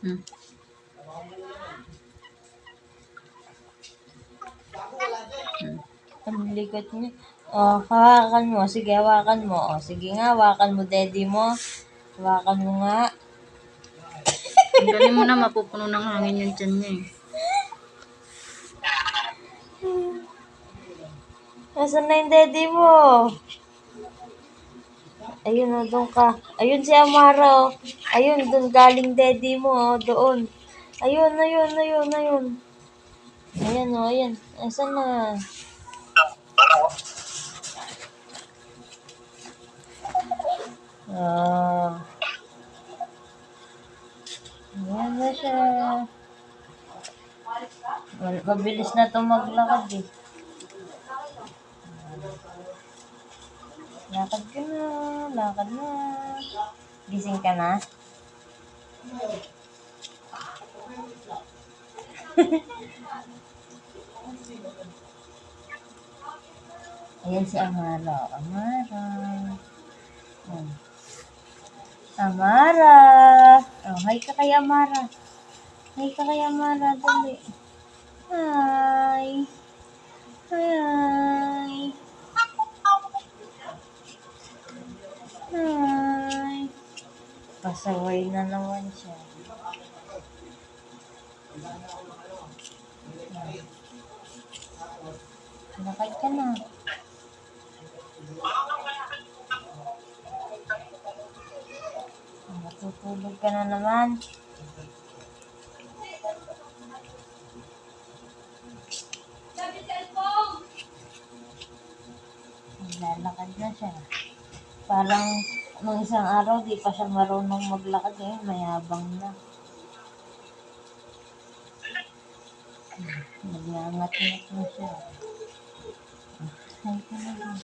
Hmm. Ang likot niya. Oh, hawakan mo. Sige, hawakan mo. Oh, sige nga, hawakan mo, daddy mo. Hawakan mo nga. Tanggalin mo na, mapupuno ng hangin yung tiyan niya eh. Nasaan na yung daddy mo? Ayun, oh, doon ka. Ayun si Amara, oh. Ayun, doon galing daddy mo, oh, doon. Ayun, ayun, ayun, ayun. Ayan, oh, ayan. Nasaan na? Ah. Ayan na siya. Mabilis na itong maglakad eh. Lakad ka na, lakad na. Gising ka na? Ayan si Amara. Amara. Hmm. Amara. Oh, hi ka kay Amara. Hi ka kay Amara. Dali. Hi. Hi. Hi. Pasaway na naman siya. Lakad ka na. Matutulog ka na naman. Lalakad na siya. Parang nung isang araw, di pa siya marunong maglakad eh. Mayabang na. Nag-angat-ngat na siya. Ay, ka na lang.